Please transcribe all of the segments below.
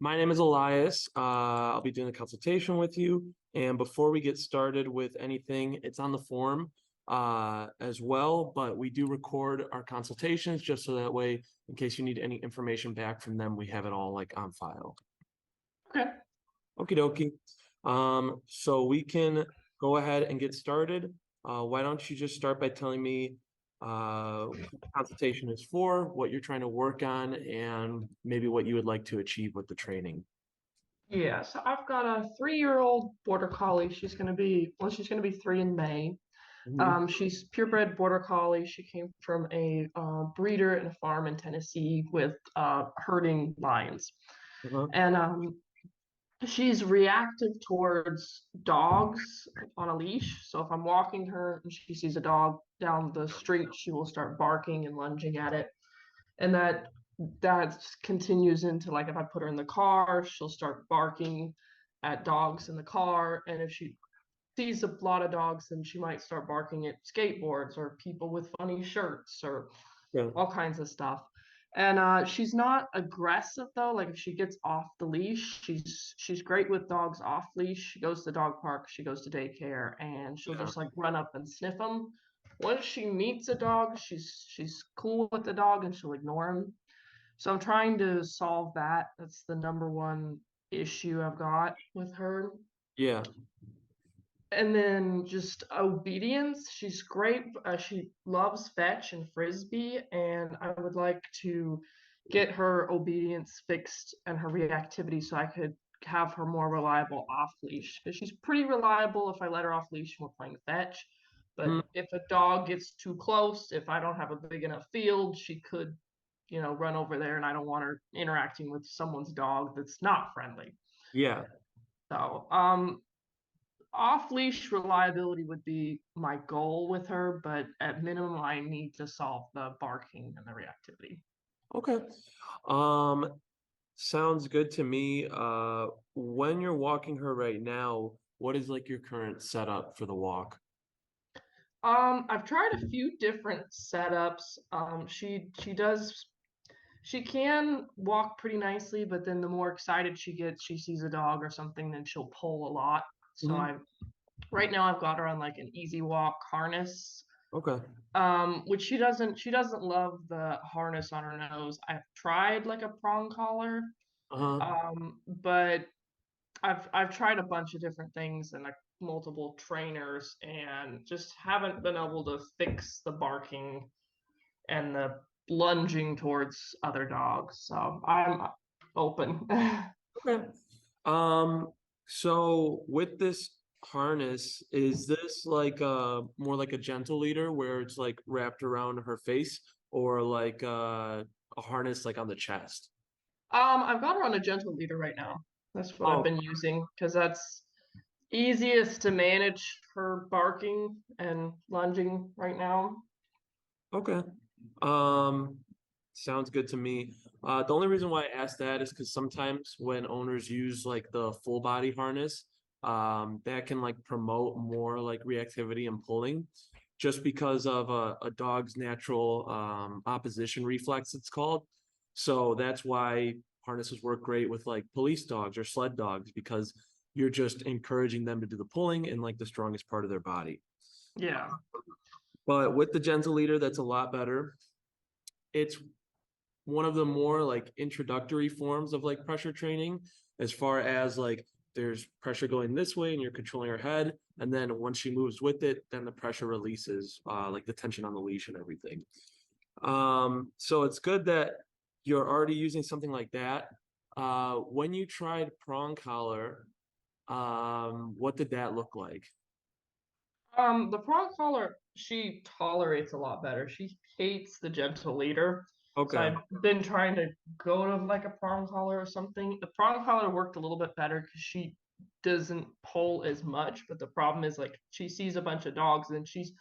My name is Elias. I'll be doing a consultation with you. And before we get started with anything, it's on the form as well, but we do record our consultations just so that way, in case you need any information back from them, we have it all like on file. Okay. Okie dokie. So we can go ahead and get started. Why don't you just start by telling me what the consultation is for, what you're trying to work on, and maybe what you would like to achieve with the training. Yeah, so I've got a 3-year-old border collie. She's gonna be 3 in May. Mhm. She's purebred border collie. She came from a breeder and a farm in Tennessee with herding lions. Uh-huh. And she's reactive towards dogs on a leash. So if I'm walking her and she sees a dog down the street, she will start barking and lunging at it. And that continues into, like, if I put her in the car, she'll start barking at dogs in the car. And if she sees a lot of dogs, then she might start barking at skateboards or people with funny shirts or Yeah. all kinds of stuff. And she's not aggressive though. Like if she gets off the leash, she's great with dogs off leash. She goes to dog park, she goes to daycare, and she'll Yeah. just like run up and sniff them. Once she meets a dog, she's cool with the dog and she'll ignore him. So I'm trying to solve that. That's the number one issue I've got with her. Yeah. And then just obedience. She's great. She loves fetch and frisbee, and I would like to get her obedience fixed and her reactivity so I could have her more reliable off leash. Because she's pretty reliable if I let her off leash and we're playing fetch. Mhm. But if a dog gets too close, if I don't have a big enough field, she could, run over there, and I don't want her interacting with someone's dog that's not friendly. Yeah. So, off leash reliability would be my goal with her, but at minimum, I need to solve the barking and the reactivity. Okay. Um, Sounds good to me. When you're walking her right now, what is like your current setup for the walk? I've tried a few different setups. She can walk pretty nicely, but then the more excited she gets, she sees a dog or something, then she'll pull a lot. So Mhm. I right now I've got her on like an easy walk harness, Okay. which she doesn't love the harness on her nose. I've tried like a prong collar, Uh-huh. but I've tried a bunch of different things and like multiple trainers and just haven't been able to fix the barking and the lunging towards other dogs. So I'm open. Okay. Um, so with this harness, is this like more like a gentle leader where it's like wrapped around her face or like a harness like on the chest? I've got her on a gentle leader right now. That's what I've Oh, been using because that's easiest to manage her barking and lunging right now. okay. Um, Sounds good to me. The only reason why I asked that is because sometimes when owners use like the full body harness, that can like promote more like reactivity and pulling, just because of a dog's natural opposition reflex, it's called. So that's why harnesses work great with like police dogs or sled dogs because you're just encouraging them to do the pulling in like the strongest part of their body. Yeah. But with the gentle leader, that's a lot better. It's one of the more like introductory forms of like pressure training, as far as like there's pressure going this way and you're controlling her head, and then once she moves with it, then the pressure releases like the tension on the leash and everything. So it's good that you're already using something like that. When you tried prong collar, what did that look like? The prong collar, she tolerates a lot better. She hates the gentle leader. So Okay. I've been trying to go to like a prong collar or something. The prong collar worked a little bit better because she doesn't pull as much. But the problem is like she sees a bunch of dogs and she's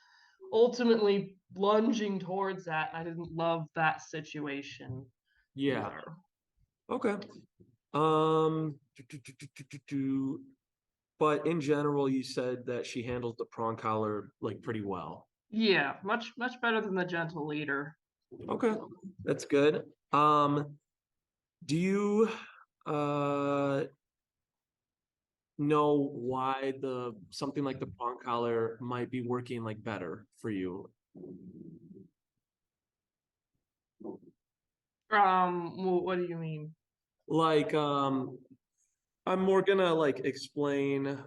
ultimately lunging towards that. I didn't love that situation Yeah. either. Okay. Do, do, do, do, do, do, do. But in general, you said that she handles the prong collar like pretty well. Yeah, much better than the gentle leader. Okay, that's good. Do you know why something like the prong collar might be working like better for you. What do you mean? Like, I'm more gonna like explain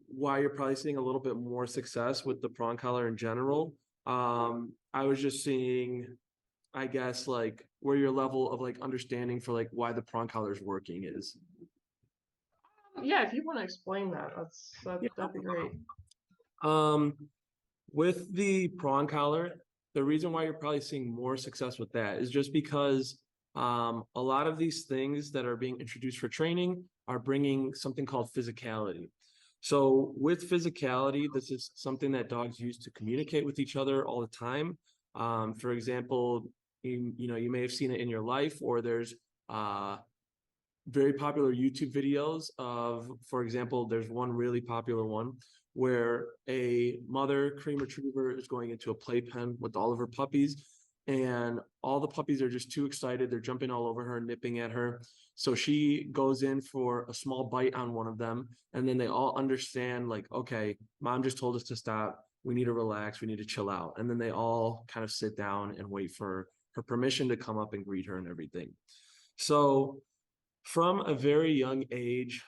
why you're probably seeing a little bit more success with the prong collar in general. I was just seeing, I guess, like where your level of like understanding for like why the prong collar is working is. Yeah, if you want to explain that, Yeah. that'd be great. Um, with the prong collar, the reason why you're probably seeing more success with that is just because a lot of these things that are being introduced for training are bringing something called physicality. So with physicality, this is something that dogs use to communicate with each other all the time. For example, you may have seen it in your life, or there's very popular YouTube videos of, for example, there's one really popular one where a mother cream retriever is going into a playpen with all of her puppies, and all the puppies are just too excited. They're jumping all over her, nipping at her. So she goes in for a small bite on one of them, and then they all understand, like, okay, mom just told us to stop. We need to relax. We need to chill out. And then they all kind of sit down and wait for her permission to come up and greet her and everything. So from a very young age,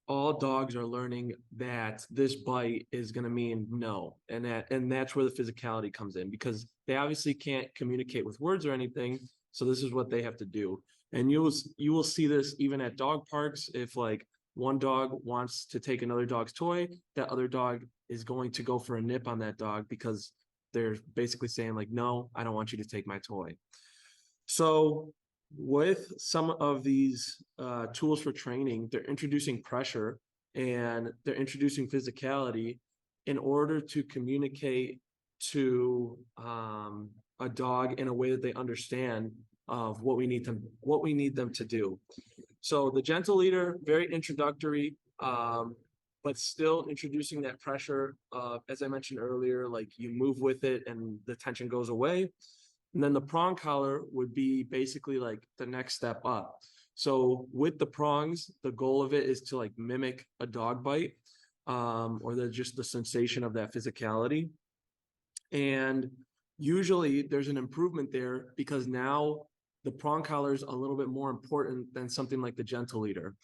all dogs are learning that this bite is going to mean no, and that's where the physicality comes in, because they obviously can't communicate with words or anything, so this is what they have to do. And you will see this even at dog parks. If like one dog wants to take another dog's toy, that other dog is going to go for a nip on that dog, because they're basically saying like, no, I don't want you to take my toy. So with some of these tools for training, they're introducing pressure and they're introducing physicality in order to communicate to a dog in a way that they understand of what we need them to do. So the gentle leader, very introductory, but still introducing that pressure. As I mentioned earlier, like you move with it and the tension goes away. And then the prong collar would be basically like the next step up. So with the prongs, the goal of it is to like mimic a dog bite, or just the sensation of that physicality. And usually there's an improvement there, because now the prong collar is a little bit more important than something like the gentle leader,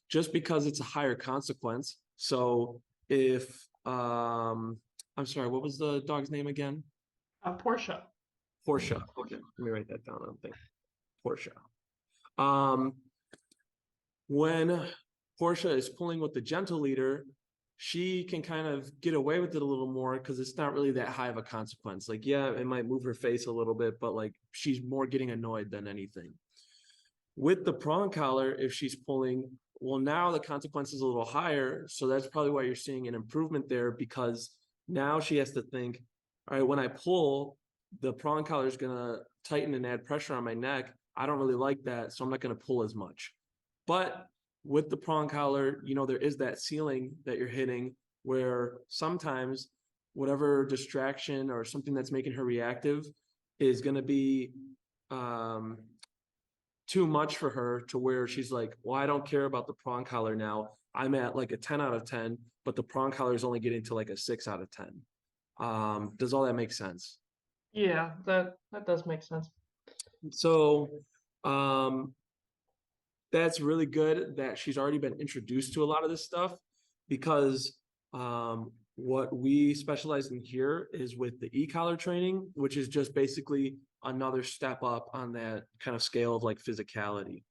just because it's a higher consequence. So if I'm sorry, what was the dog's name again? Portia. Portia. Okay, let me write that down. I don't think Portia. Um, when Portia is pulling with the gentle leader, she can kind of get away with it a little more because it's not really that high of a consequence. Like, yeah, it might move her face a little bit, but like she's more getting annoyed than anything. With the prong collar, if she's pulling, well, now the consequence is a little higher. So that's probably why you're seeing an improvement there, because now she has to think, all right, when I pull, the prong collar is going to tighten and add pressure on my neck. I don't really like that, so I'm not going to pull as much. But with the prong collar, there is that ceiling that you're hitting where sometimes whatever distraction or something that's making her reactive is going to be too much for her, to where she's like, well, I don't care about the prong collar now. I'm at like a 10 out of 10, but the prong collar is only getting to like a 6 out of 10. Does all that make sense? Yeah, that does make sense. So that's really good that she's already been introduced to a lot of this stuff, because what we specialize in here is with the e-collar training, which is just basically another step up on that kind of scale of like physicality.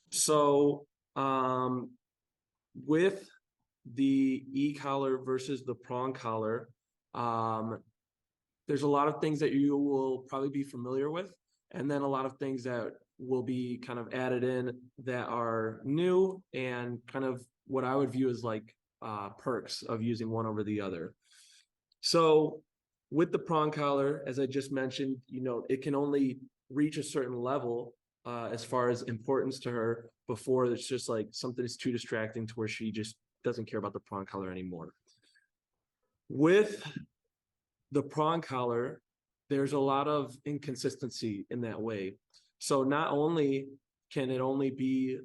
So with the e-collar versus the prong collar, there's a lot of things that you will probably be familiar with, and then a lot of things that will be kind of added in that are new and kind of what I would view as like perks of using one over the other. So with the prong collar, as I just mentioned, it can only reach a certain level as far as importance to her before it's just like something is too distracting to where she just doesn't care about the prong collar anymore. With the prong collar, there's a lot of inconsistency in that way. So not only can it only be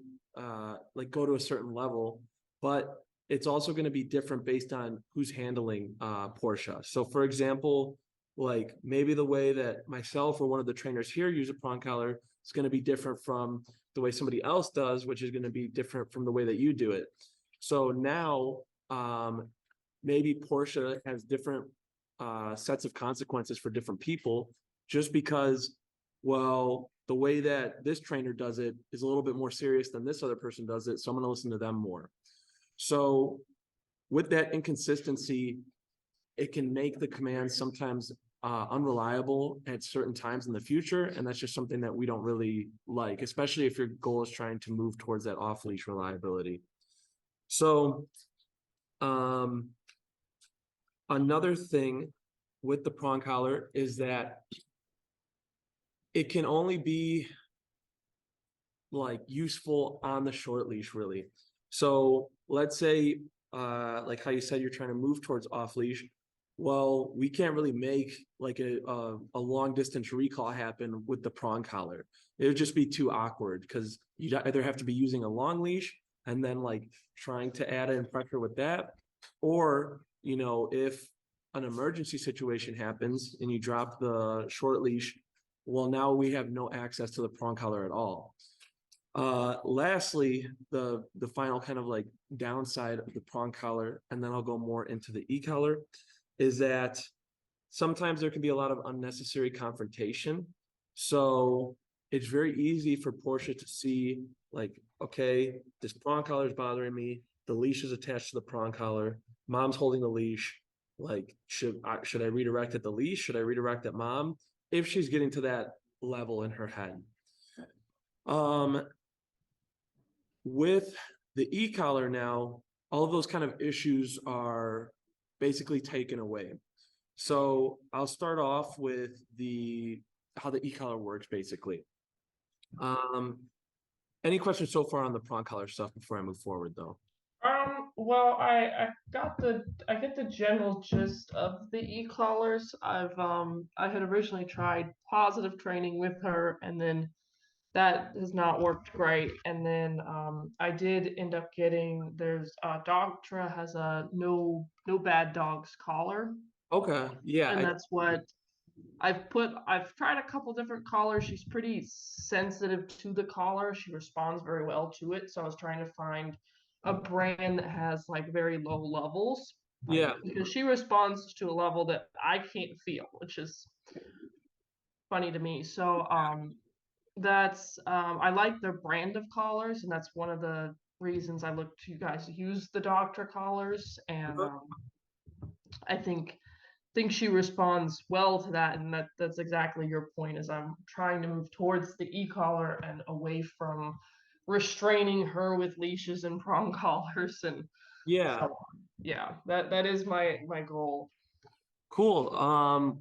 like go to a certain level, but it's also going to be different based on who's handling Portia. So for example, like maybe the way that myself or one of the trainers here use a prong collar is going to be different from the way somebody else does, which is going to be different from the way that you do it. So now maybe Portia has different sets of consequences for different people just because, well, the way that this trainer does it is a little bit more serious than this other person does it. So I'm going to listen to them more. So with that inconsistency, it can make the commands sometimes unreliable at certain times in the future. And that's just something that we don't really like, especially if your goal is trying to move towards that off-leash reliability. So another thing with the prong collar is that it can only be like useful on the short leash, really. So let's say, like how you said, you're trying to move towards off leash. Well, we can't really make like a long distance recall happen with the prong collar. It would just be too awkward because you either have to be using a long leash and then like trying to add in pressure with that, or you know, if an emergency situation happens and you drop the short leash, well, now we have no access to the prong collar at all. Lastly, the final kind of like downside of the prong collar, and then I'll go more into the e-collar, is that sometimes there can be a lot of unnecessary confrontation. So it's very easy for Portia to see like, okay, this prong collar is bothering me. The leash is attached to the prong collar. Mom's holding the leash. Like, should I redirect at the leash? Should I redirect at mom? If she's getting to that level in her head. With the e-collar now, all of those kind of issues are basically taken away. So I'll start off with how the e-collar works basically. Any questions so far on the prong collar stuff before I move forward though? Well, I get the general gist of the e-collars. I had originally tried positive training with her, and then that has not worked great. And then I did end up getting Dogtra has a no bad dogs collar, Okay, yeah, and that's what I've tried a couple different collars. She's pretty sensitive to the collar. She responds very well to it. So I was trying to find a brand that has like very low levels. yeah, Because she responds to a level that I can't feel, which is funny to me. So that's I like their brand of collars, and that's one of the reasons I look to you guys to use the Doctor collars. And I think she responds well to that, and that's exactly your point. Is I'm trying to move towards the e-collar and away from restraining her with leashes and prong collars and yeah. so on. Yeah, that is my goal. Cool.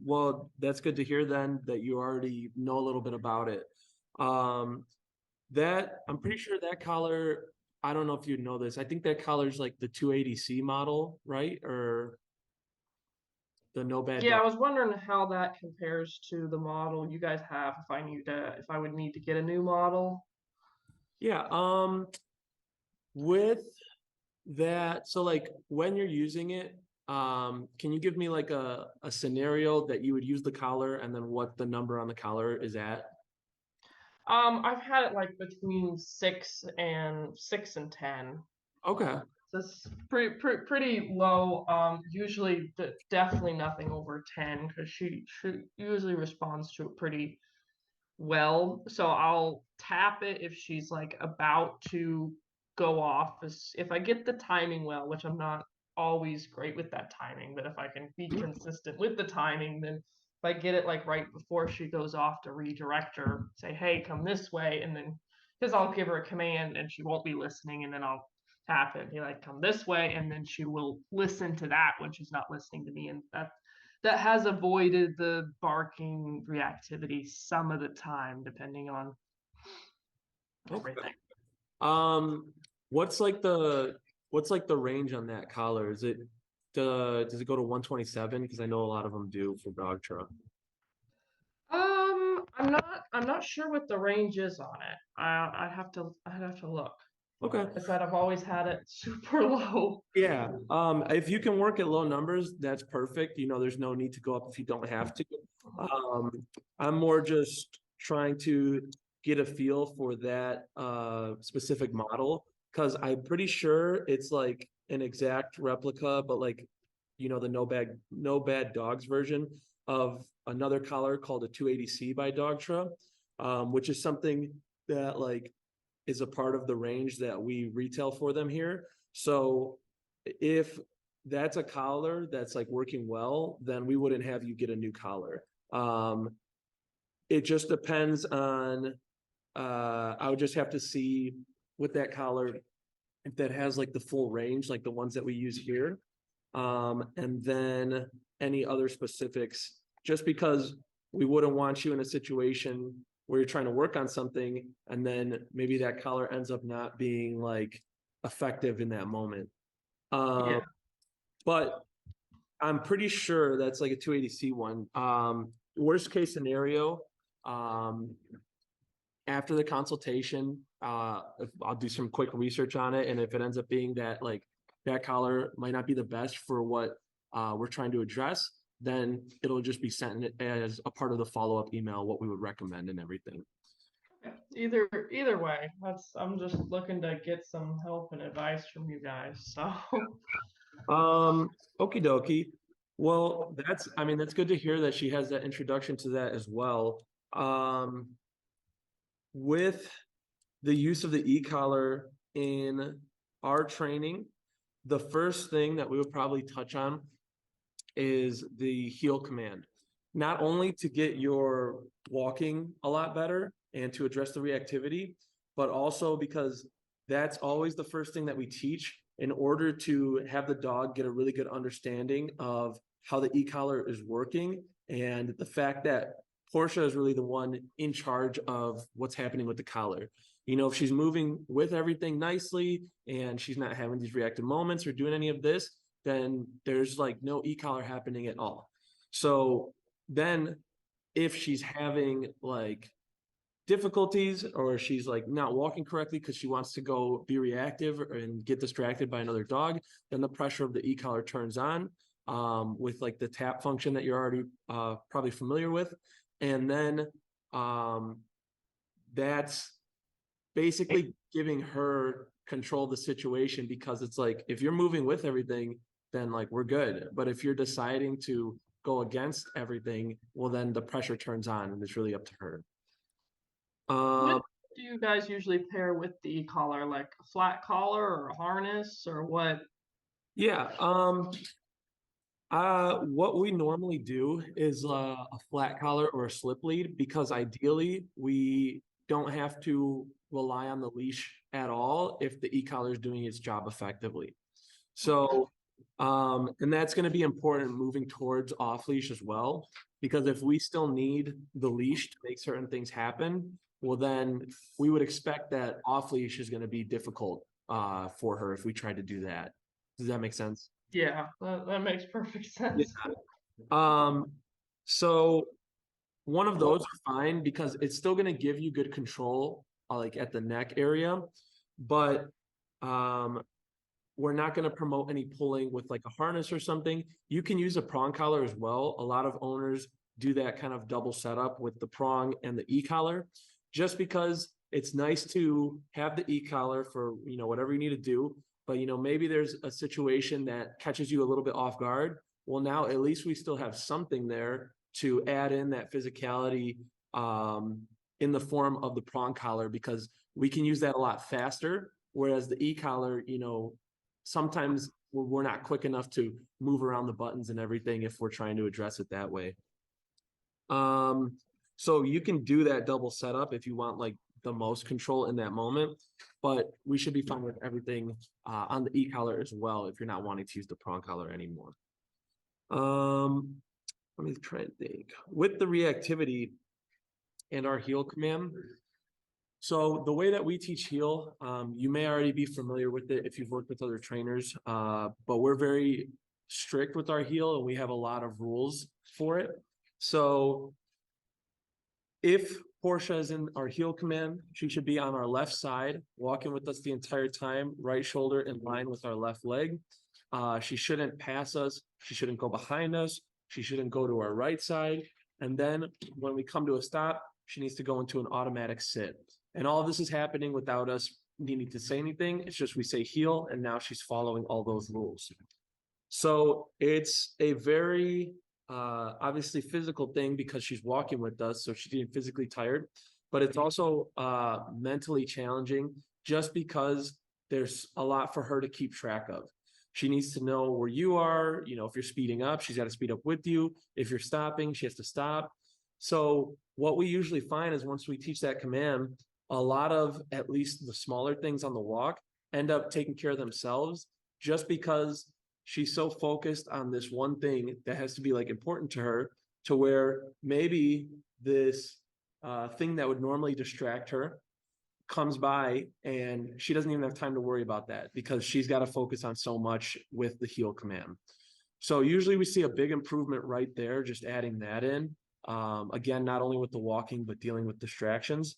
Well, that's good to hear then that you already know a little bit about it. That I'm pretty sure that collar, I don't know if you know this. I think that collar is like the 280C model, right? Or the no bad Yeah, dog. I was wondering how that compares to the model you guys have. If I would need to get a new model. Yeah. With that, so like when you're using it, can you give me like a scenario that you would use the collar and then what the number on the collar is at? I've had it like between 6 and 10. Okay. So it's pretty low. Usually, definitely nothing over 10 because she usually responds to it pretty well. So I'll tap it if she's like about to go off. If I get the timing well, which I'm not always great with that timing, but if I can be consistent with the timing, then if I get it like right before she goes off to redirect her, say, hey, come this way, and then because I'll give her a command and she won't be listening, and then I'll tap it and be like, come this way, and then she will listen to that when she's not listening to me, and that has avoided the barking reactivity some of the time, depending on everything. Um, what's like the range on that collar? Is it does it go to 127? Because I know a lot of them do for dog truck. I I'm not sure what the range is on it. I'd have to look. Okay. Like I said, I've always had it super low. Yeah. If you can work at low numbers, that's perfect. You know, there's no need to go up if you don't have to. I'm more just trying to get a feel for that specific model because I'm pretty sure it's like an exact replica, but like, you know, the no bad dogs version of another collar called a 280C by Dogtra, which is something that like is a part of the range that we retail for them here. So if that's a collar that's like working well, then we wouldn't have you get a new collar. It just depends on, I would just have to see with that collar if that has like the full range, like the ones that we use here. And then any other specifics, just because we wouldn't want you in a situation where you're trying to work on something and then maybe that collar ends up not being like effective in that moment. Yeah. But I'm pretty sure that's like a 280C one. Worst case scenario, after the consultation, I'll do some quick research on it. And if it ends up being that like that collar might not be the best for what we're trying to address, then it'll just be sent as a part of the follow-up email, what we would recommend and everything. Either way, I'm just looking to get some help and advice from you guys. So Okie dokie. Well, I mean, that's good to hear that she has that introduction to that as well. With the use of the e-collar in our training, the first thing that we would probably touch on is the heel command. Not only to get your walking a lot better and to address the reactivity, but also because that's always the first thing that we teach in order to have the dog get a really good understanding of how the e-collar is working and the fact that Portia is really the one in charge of what's happening with the collar. You know, if she's moving with everything nicely and she's not having these reactive moments or doing any of this, then there's like no e-collar happening at all. So then if she's having like difficulties or she's like not walking correctly because she wants to go be reactive and get distracted by another dog, then the pressure of the e-collar turns on with like the tap function that you're already probably familiar with. And then that's basically giving her control of the situation because it's like, if you're moving with everything, then like we're good. But if you're deciding to go against everything, well, then the pressure turns on and it's really up to her. what do you guys usually pair with the e-collar? Like a flat collar or a harness or what? Yeah. What we normally do is a flat collar or a slip lead because ideally we don't have to rely on the leash at all if the e-collar is doing its job effectively. So, and that's going to be important moving towards off leash as well, because if we still need the leash to make certain things happen, well, then we would expect that off leash is going to be difficult for her if we try to do that. Does that make sense? Yeah, that makes perfect sense. So one of those are fine because it's still going to give you good control, like at the neck area, but we're not going to promote any pulling with like a harness or something. You can use a prong collar as well. A lot of owners do that kind of double setup with the prong and the e-collar, just because it's nice to have the e-collar for, you know, whatever you need to do. But, you know, maybe there's a situation that catches you a little bit off guard. Well, now at least we still have something there to add in that physicality in the form of the prong collar, because we can use that a lot faster. Whereas the e-collar, you know, sometimes we're not quick enough to move around the buttons and everything if we're trying to address it that way. So you can do that double setup if you want like the most control in that moment, but we should be fine with everything on the e-collar as well if you're not wanting to use the prong collar anymore. Let me try and think. With the reactivity and our heel command, so the way that we teach heel, you may already be familiar with it if you've worked with other trainers, but we're very strict with our heel and we have a lot of rules for it. So If Portia is in our heel command, she should be on our left side, walking with us the entire time, right shoulder in line with our left leg. She shouldn't pass us. She shouldn't go behind us. She shouldn't go to our right side. And then when we come to a stop, she needs to go into an automatic sit. And all of this is happening without us needing to say anything. It's just we say heel, and now she's following all those rules. So it's a very obviously physical thing because she's walking with us, so she's getting physically tired, but it's also mentally challenging just because there's a lot for her to keep track of. She needs to know where you are, you know, if you're speeding up, she's got to speed up with you. If you're stopping, she has to stop. So what we usually find is once we teach that command, a lot of at least the smaller things on the walk end up taking care of themselves just because she's so focused on this one thing that has to be like important to her, to where maybe this thing that would normally distract her comes by and she doesn't even have time to worry about that because she's got to focus on so much with the heel command. So usually we see a big improvement right there, just adding that in. Again, not only with the walking, but dealing with distractions.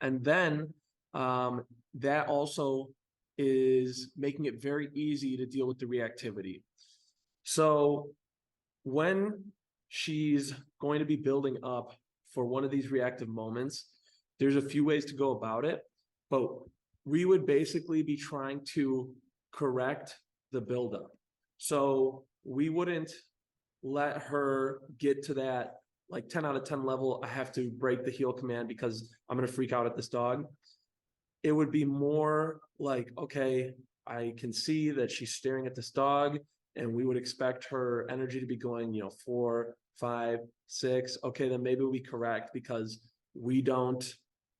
And then that also is making it very easy to deal with the reactivity. So when she's going to be building up for one of these reactive moments, there's a few ways to go about it, but we would basically be trying to correct the buildup. So we wouldn't let her get to that like 10 out of 10 level. I have to break the heel command because I'm going to freak out at this dog. It would be more like, okay, I can see that she's staring at this dog, and we would expect her energy to be going, you know, 4, 5, 6. Okay, then maybe we correct because we don't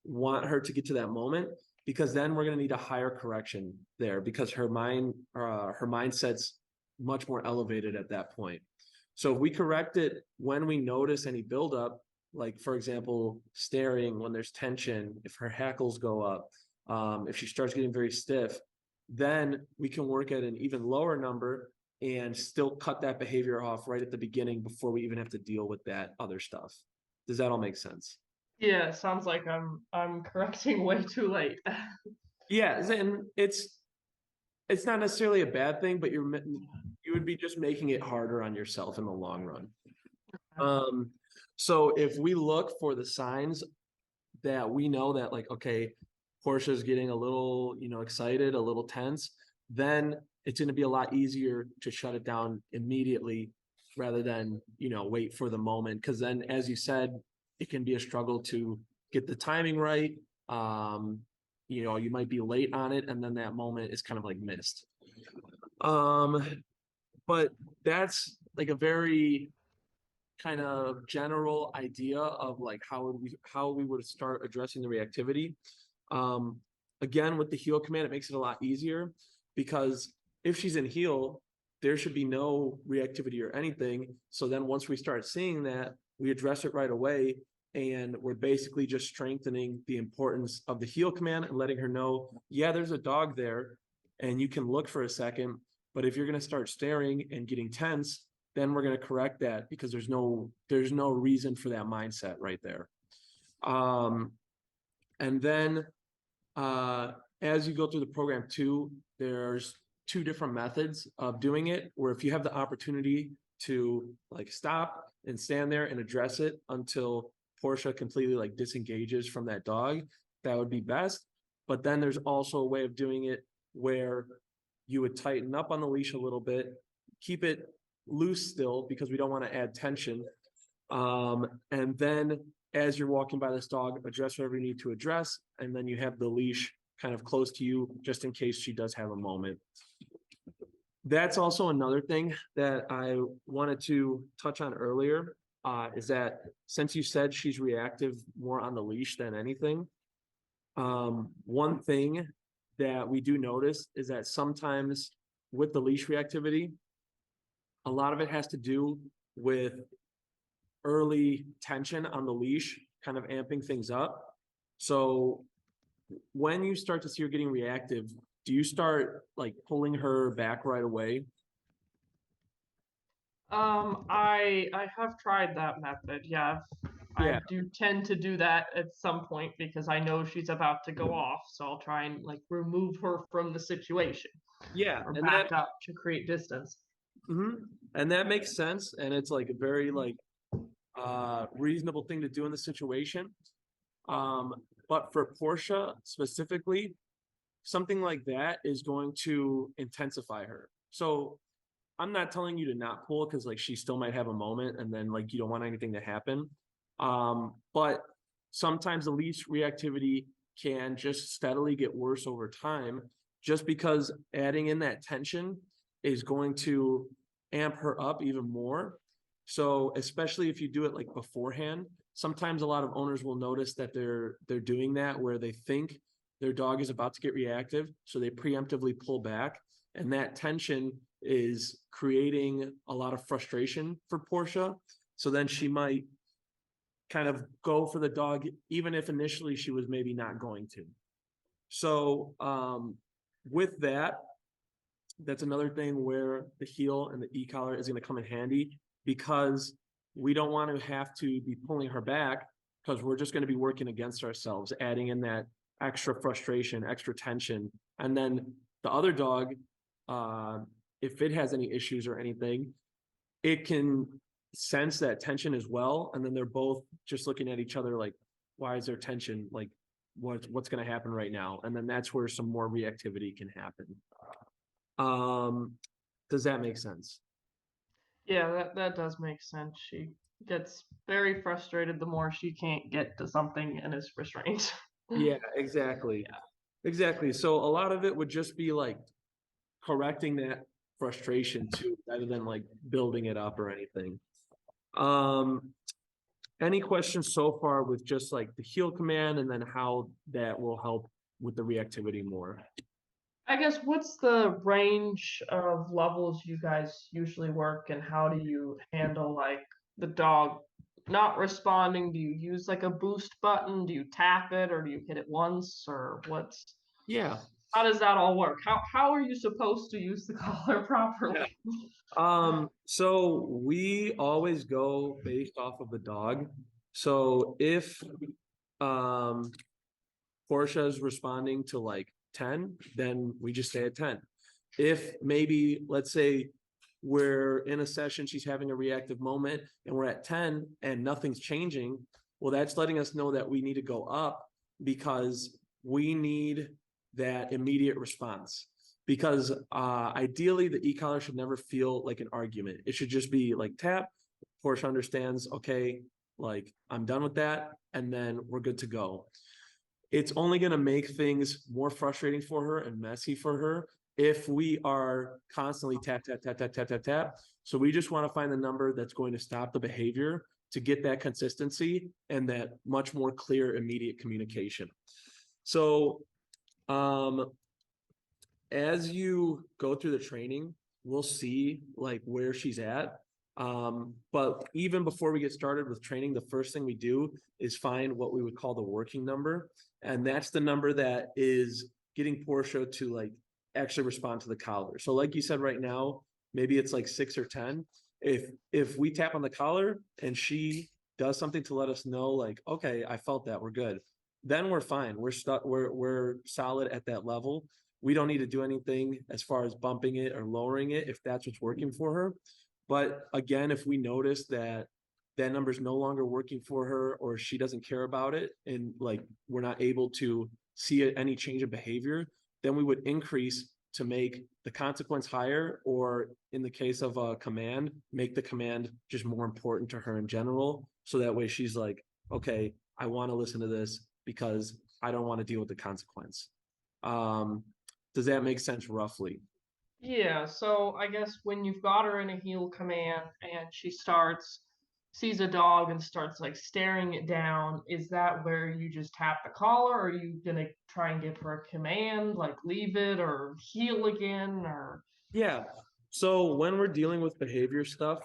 want her to get to that moment, because then we're going to need a higher correction there because her mindset's much more elevated at that point. So if we correct it when we notice any buildup, like for example, staring when there's tension, if her hackles go up, if she starts getting very stiff, then we can work at an even lower number and still cut that behavior off right at the beginning before we even have to deal with that other stuff. Does that all make sense? Yeah, it sounds like I'm correcting way too late. Yeah, and it's not necessarily a bad thing, but you would be just making it harder on yourself in the long run. So if we look for the signs that we know that like, okay, Portia's getting a little, you know, excited, a little tense, then it's going to be a lot easier to shut it down immediately rather than, you know, wait for the moment. Because then, as you said, it can be a struggle to get the timing right. You know, you might be late on it, and then that moment is kind of like missed. But that's like a very kind of general idea of like how we would start addressing the reactivity. Again, with the heel command, it makes it a lot easier because if she's in heel, there should be no reactivity or anything. So then once we start seeing that, we address it right away. And we're basically just strengthening the importance of the heel command and letting her know, yeah, there's a dog there and you can look for a second. But if you're going to start staring and getting tense, then we're going to correct that because there's no reason for that mindset right there. And then as you go through the program too, there's 2 different methods of doing it, where if you have the opportunity to like stop and stand there and address it until Portia completely like disengages from that dog, that would be best. But then there's also a way of doing it where you would tighten up on the leash a little bit, keep it loose still because we don't want to add tension. And then as you're walking by this dog, address whatever you need to address. And then you have the leash kind of close to you just in case she does have a moment. That's also another thing that I wanted to touch on earlier, is that since you said she's reactive more on the leash than anything, one thing that we do notice is that sometimes with the leash reactivity, a lot of it has to do with early tension on the leash, kind of amping things up. So when you start to see her getting reactive, do you start like pulling her back right away? I have tried that method. Yeah, Yeah. I do tend to do that at some point because I know she's about to go off, so I'll try and like remove her from the situation Yeah. or And back up to create distance. and that makes sense. And it's like a very like reasonable thing to do in the situation. But for Portia specifically, something like that is going to intensify her. So I'm not telling you to not pull because like she still might have a moment and then like you don't want anything to happen. But sometimes the leash reactivity can just steadily get worse over time just because adding in that tension is going to amp her up even more. So especially if you do it like beforehand, sometimes a lot of owners will notice that they're doing that where they think their dog is about to get reactive, so they preemptively pull back, and that tension is creating a lot of frustration for Portia. So then she might kind of go for the dog, even if initially she was maybe not going to. So with that, that's another thing where the heel and the e-collar is going to come in handy because we don't want to have to be pulling her back because we're just going to be working against ourselves, adding in that extra frustration, extra tension. And then the other dog, if it has any issues or anything, it can sense that tension as well. And then they're both just looking at each other like, why is there tension? Like, what's going to happen right now? And then that's where some more reactivity can happen. Does that make sense? Yeah, that does make sense. She gets very frustrated the more she can't get to something and is restrained. Yeah, exactly. Exactly. So a lot of it would just be like correcting that frustration too, rather than like building it up or anything. Um, any questions so far with just like the heel command and then how that will help with the reactivity more? I guess what's the range of levels you guys usually work and how do you handle like the dog not responding? Do you use like a boost button? Do you tap it or do you hit it once or what's Yeah. how does that all work? How are you supposed to use the collar properly? Yeah. So we always go based off of the dog. So if um Portia is responding to like 10, then we just stay at 10. If maybe, let's say, we're in a session, she's having a reactive moment, and we're at 10 and nothing's changing, well, that's letting us know that we need to go up because we need that immediate response. Because ideally, the e-collar should never feel like an argument. It should just be like tap. Portia understands, okay, like I'm done with that, and then we're good to go. It's only going to make things more frustrating for her and messy for her if we are constantly tap, tap, tap, tap, tap, tap, tap. So we just want to find the number that's going to stop the behavior to get that consistency and that much more clear, immediate communication. So as you go through the training, we'll see like where she's at. But even before we get started with training, the first thing we do is find what we would call the working number. And that's the number that is getting Portia to like actually respond to the collar. So like you said right now, maybe it's like 6 or 10. If we tap on the collar and she does something to let us know, like, okay, I felt that, we're good, then we're fine. We're stuck, we're solid at that level. We don't need to do anything as far as bumping it or lowering it if that's what's working for her. But again, if we notice that that number is no longer working for her or she doesn't care about it and like we're not able to see any change of behavior, then we would increase to make the consequence higher, or in the case of a command, make the command just more important to her in general. So that way she's like, okay, I want to listen to this because I don't want to deal with the consequence. Does that make sense roughly? Yeah, so I guess when you've got her in a heel command and she sees a dog and starts like staring it down, is that where you just tap the collar or are you gonna try and give her a command, like leave it or heel again or Yeah. So when we're dealing with behavior stuff,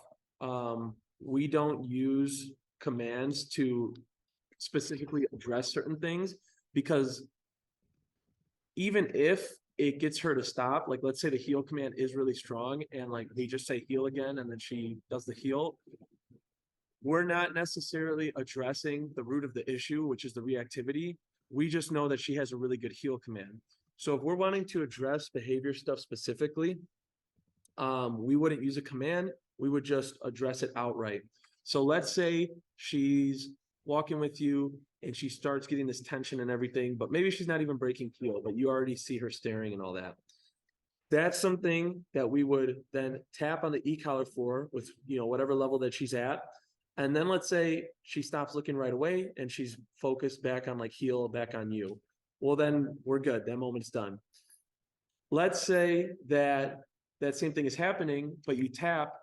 we don't use commands to specifically address certain things because even if it gets her to stop, like let's say the heel command is really strong and like we just say heel again and then she does the heel, we're not necessarily addressing the root of the issue, which is the reactivity. We just know that she has a really good heel command. So if we're wanting to address behavior stuff specifically, we wouldn't use a command. We would just address it outright. So let's say she's walking with you and she starts getting this tension and everything, but maybe she's not even breaking heel, but you already see her staring and all that. That's something that we would then tap on the e-collar for with, whatever level that she's at. And then let's say she stops looking right away and she's focused back on like heel, back on you. Well, then we're good. That moment's done. Let's say that same thing is happening, but you tap,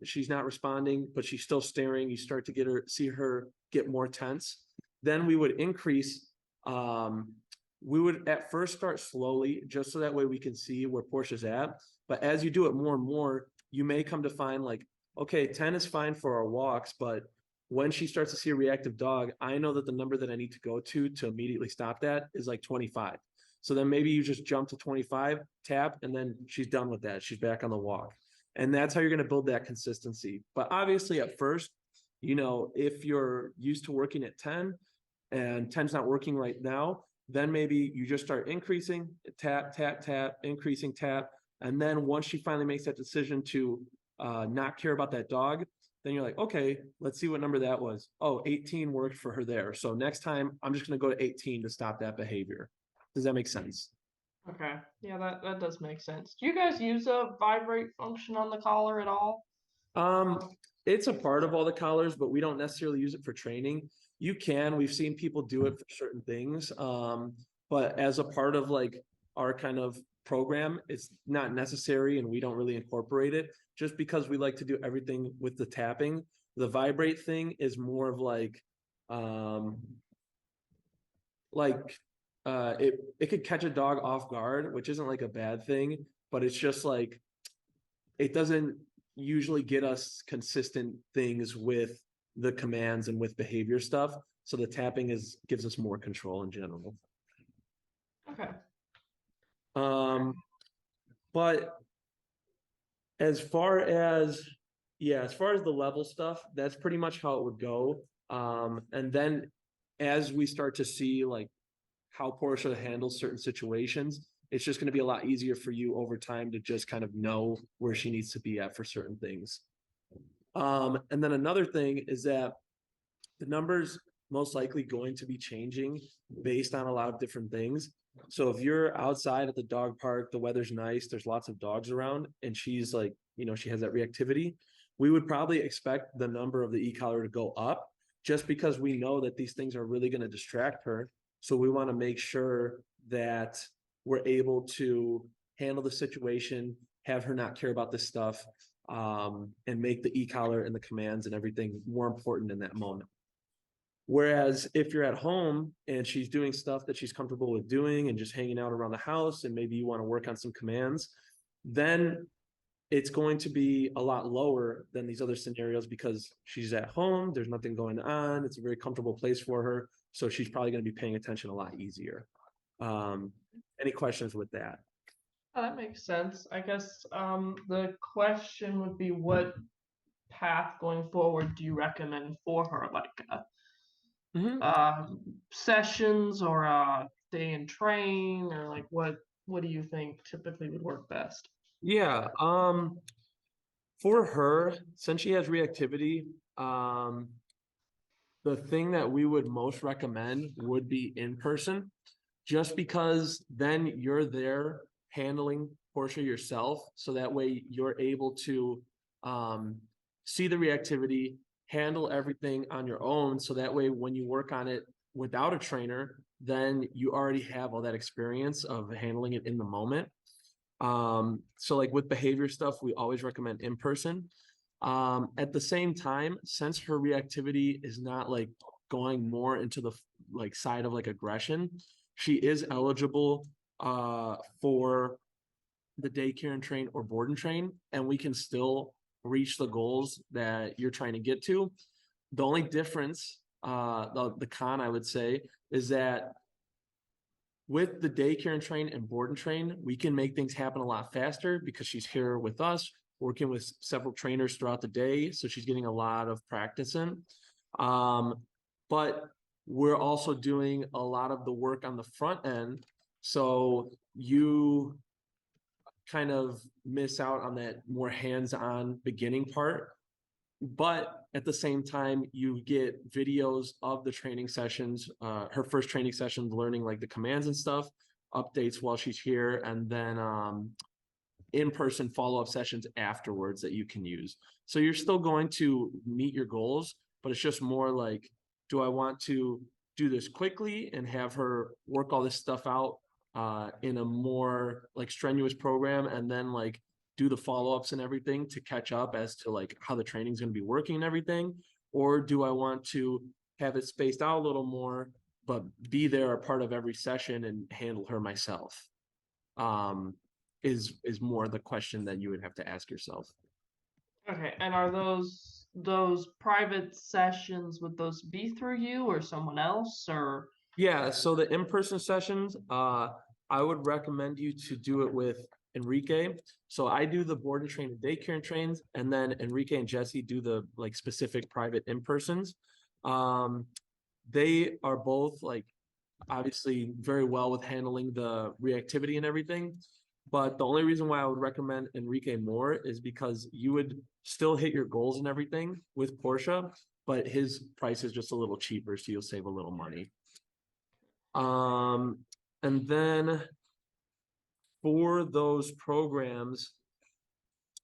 she's not responding, but she's still staring. You start to see her get more tense. Then we would increase, we would at first start slowly, just so that way we can see where Portia's at. But as you do it more and more, you may come to find like, okay, 10 is fine for our walks, but when she starts to see a reactive dog, I know that the number that I need to go to immediately stop that is like 25. So then maybe you just jump to 25, tap, and then she's done with that. She's back on the walk. And that's how you're going to build that consistency. But obviously at first, if you're used to working at 10 and 10's not working right now, then maybe you just start increasing, tap, tap, tap, increasing, tap. And then once she finally makes that decision to not care about that dog, then you're like, okay, let's see what number that was. Oh, 18 worked for her there. So next time I'm just going to go to 18 to stop that behavior. Does that make sense? Okay. Yeah, that does make sense. Do you guys use a vibrate function on the collar at all? It's a part of all the collars, but we don't necessarily use it for training. You can, we've seen people do it for certain things. But as a part of like our kind of program, it's not necessary and we don't really incorporate it just because we like to do everything with the tapping. The vibrate thing is more of like, it could catch a dog off guard, which isn't like a bad thing, but it's just like, it doesn't usually get us consistent things with the commands and with behavior stuff. So the tapping gives us more control in general. Okay. But as far as the level stuff, that's pretty much how it would go. And then as we start to see like how Portia handles certain situations, it's just going to be a lot easier for you over time to just kind of know where she needs to be at for certain things. And then another thing is that the numbers most likely going to be changing based on a lot of different things. So if you're outside at the dog park, the weather's nice, there's lots of dogs around, and she's like, she has that reactivity, we would probably expect the number of the e-collar to go up just because we know that these things are really going to distract her. So we want to make sure that we're able to handle the situation, have her not care about this stuff, and make the e-collar and the commands and everything more important in that moment. Whereas if you're at home and she's doing stuff that she's comfortable with doing and just hanging out around the house, and maybe you want to work on some commands, then it's going to be a lot lower than these other scenarios because she's at home, there's nothing going on, it's a very comfortable place for her. So she's probably going to be paying attention a lot easier. Any questions with that? Oh, that makes sense. I guess the question would be, what path going forward do you recommend for her? Like sessions or a day in train, or like what do you think typically would work best? Yeah. For her, since she has reactivity, the thing that we would most recommend would be in person, just because then you're there handling Portia yourself. So that way you're able to see the reactivity, handle everything on your own. So that way when you work on it without a trainer, then you already have all that experience of handling it in the moment. So like with behavior stuff, we always recommend in person. At the same time, since her reactivity is not like going more into the like side of like aggression, she is eligible for the daycare and train or board and train, and we can still reach the goals that you're trying to get to. The only difference, the con I would say, is that with the daycare and train and board and train, we can make things happen a lot faster because she's here with us. working with several trainers throughout the day. So she's getting a lot of practice in. But we're also doing a lot of the work on the front end. So you kind of miss out on that more hands-on beginning part. But at the same time, you get videos of the training sessions, her first training sessions, learning like the commands and stuff, updates while she's here, and then in-person follow-up sessions afterwards that you can use. So you're still going to meet your goals, but it's just more like, do I want to do this quickly and have her work all this stuff out in a more like strenuous program, and then like do the follow-ups and everything to catch up as to like how the training is going to be working and everything? Or do I want to have it spaced out a little more, but be there a part of every session and handle her myself? Is more the question that you would have to ask yourself. Okay, and are those private sessions, would those be through you or someone else, or? Yeah, so the in-person sessions, I would recommend you to do it with Enrique. So I do the board and train and daycare and trains, and then Enrique and Jesse do the like specific private in-persons. They are both like obviously very well with handling the reactivity and everything. But the only reason why I would recommend Enrique more is because you would still hit your goals and everything with Portia, but his price is just a little cheaper, so you'll save a little money. And then for those programs,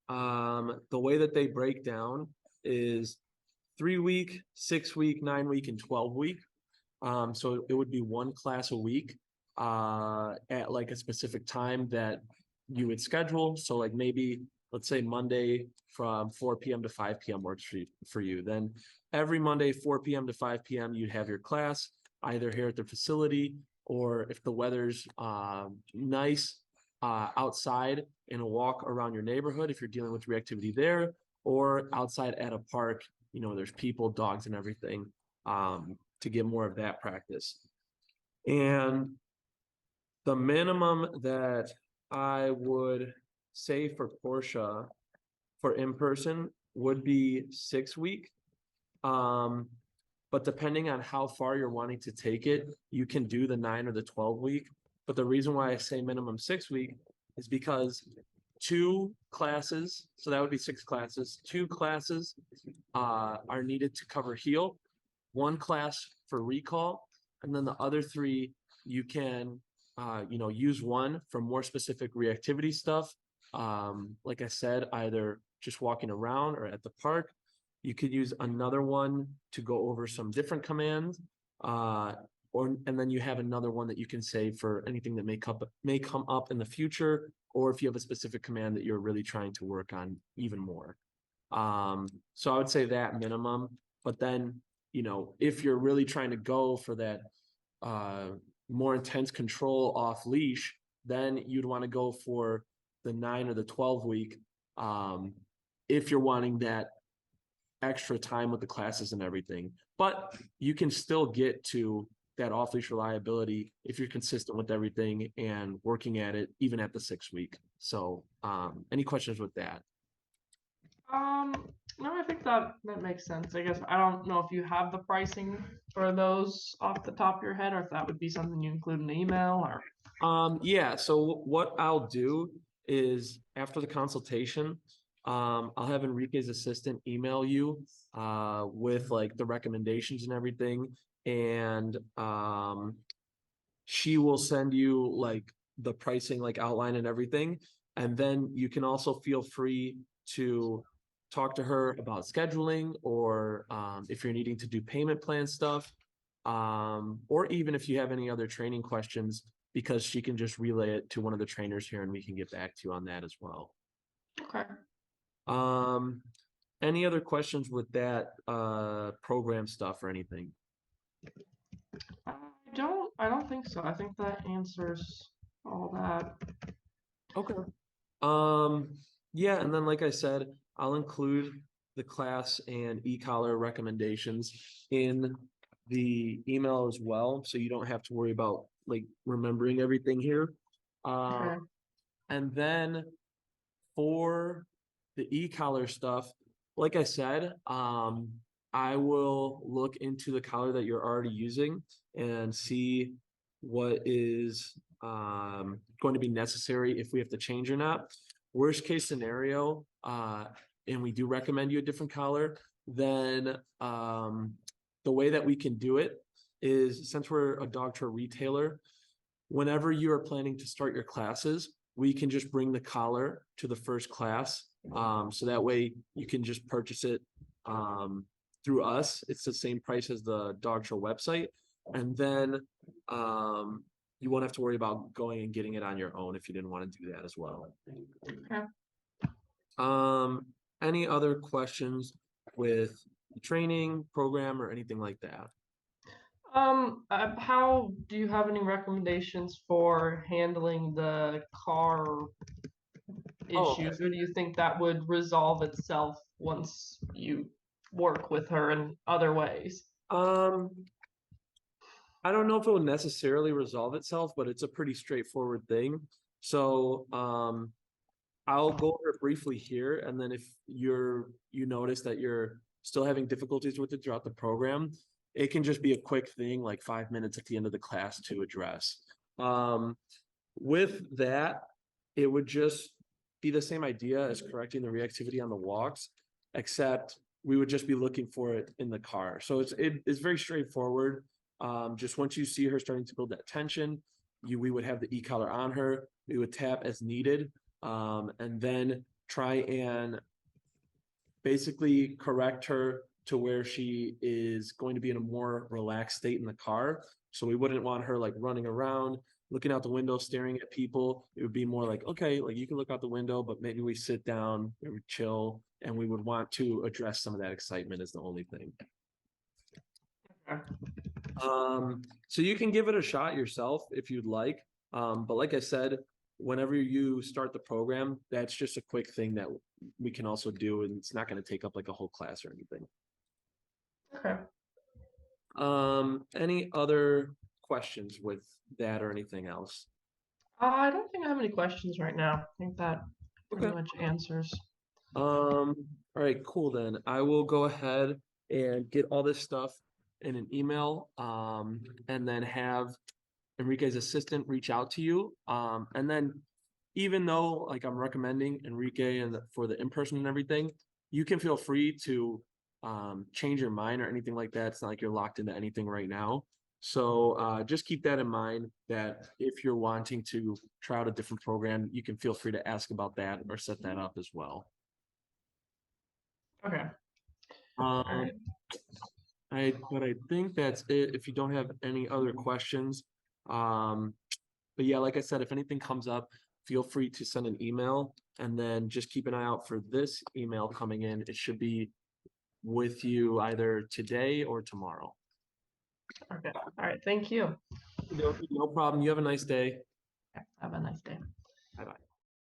the way that they break down is 3-week, 6-week, 9-week, and 12-week. So it would be one class a week at like a specific time that you would schedule. So like maybe let's say Monday from 4 p.m. to 5 p.m. works for you. Then every Monday, 4 p.m. to 5 p.m., you'd have your class either here at the facility, or if the weather's nice, outside in a walk around your neighborhood if you're dealing with reactivity there, or outside at a park, you know, there's people, dogs, and everything, to get more of that practice. And the minimum that I would say for Portia for in-person would be 6 week. But depending on how far you're wanting to take it, you can do the 9 or the 12-week. But the reason why I say minimum 6 week is because 2 classes, so that would be 6 classes, 2 classes are needed to cover heal, 1 class for recall, and then the other 3 you can use 1 for more specific reactivity stuff. Like I said, either just walking around or at the park. You could use another 1 to go over some different commands, and then you have another 1 that you can save for anything that may come up in the future, or if you have a specific command that you're really trying to work on even more. So I would say that minimum, but then, if you're really trying to go for that more intense control off leash, then you'd want to go for the 9 or the 12-week, if you're wanting that extra time with the classes and everything. But you can still get to that off-leash reliability if you're consistent with everything and working at it even at the 6-week. So any questions with that? No, I think that makes sense. I guess I don't know if you have the pricing for those off the top of your head, or if that would be something you include in the email, or. Yeah, so what I'll do is after the consultation, I'll have Enrique's assistant email you with like the recommendations and everything, and she will send you like the pricing like outline and everything, and then you can also feel free to talk to her about scheduling, or if you're needing to do payment plan stuff, or even if you have any other training questions, because she can just relay it to one of the trainers here and we can get back to you on that as well. Okay. Any other questions with that program stuff or anything? I don't think so. I think that answers all that. Okay. Yeah, and then like I said, I'll include the class and e-collar recommendations in the email as well, so you don't have to worry about like remembering everything here. Okay. And then for the e-collar stuff, like I said, I will look into the collar that you're already using and see what is going to be necessary if we have to change or not. Worst case scenario, and we do recommend you a different collar, then the way that we can do it is, since we're a dog tour retailer, whenever you are planning to start your classes, we can just bring the collar to the first class. So that way you can just purchase it through us. It's the same price as the dog show website. And then you won't have to worry about going and getting it on your own if you didn't want to do that as well. Okay. Any other questions with the training program or anything like that? How do you have any recommendations for handling the car issues, or do you think that would resolve itself once you work with her in other ways? I don't know if it will necessarily resolve itself, but it's a pretty straightforward thing. So I'll go over it briefly here, and then if you notice that you're still having difficulties with it throughout the program, it can just be a quick thing, like 5 minutes at the end of the class to address. With that, it would just be the same idea as correcting the reactivity on the walks, except we would just be looking for it in the car. So it's very straightforward. Just once you see her starting to build that tension, we would have the e-collar on her. We would tap as needed, and then try and basically correct her to where she is going to be in a more relaxed state in the car. So we wouldn't want her like running around, looking out the window, staring at people. It would be more like, okay, like you can look out the window, but maybe we sit down, we would chill, and we would want to address some of that excitement is the only thing. Okay. So you can give it a shot yourself if you'd like. But like I said, whenever you start the program, that's just a quick thing that we can also do, and it's not going to take up like a whole class or anything. Okay. Any other questions with that or anything else? I don't think I have any questions right now. I think that pretty much answers. All right, cool then. I will go ahead and get all this stuff in an email, and then have Enrique's assistant reach out to you. And then even though like I'm recommending Enrique and for the in-person and everything, you can feel free to change your mind or anything like that. It's not like you're locked into anything right now. So just keep that in mind, that if you're wanting to try out a different program, you can feel free to ask about that or set that up as well. Okay. But I think that's it if you don't have any other questions. But yeah, like I said, if anything comes up, feel free to send an email, and then just keep an eye out for this email coming in. It should be with you either today or tomorrow. Okay. All right. Thank you. No problem. You have a nice day. Have a nice day. Bye-bye.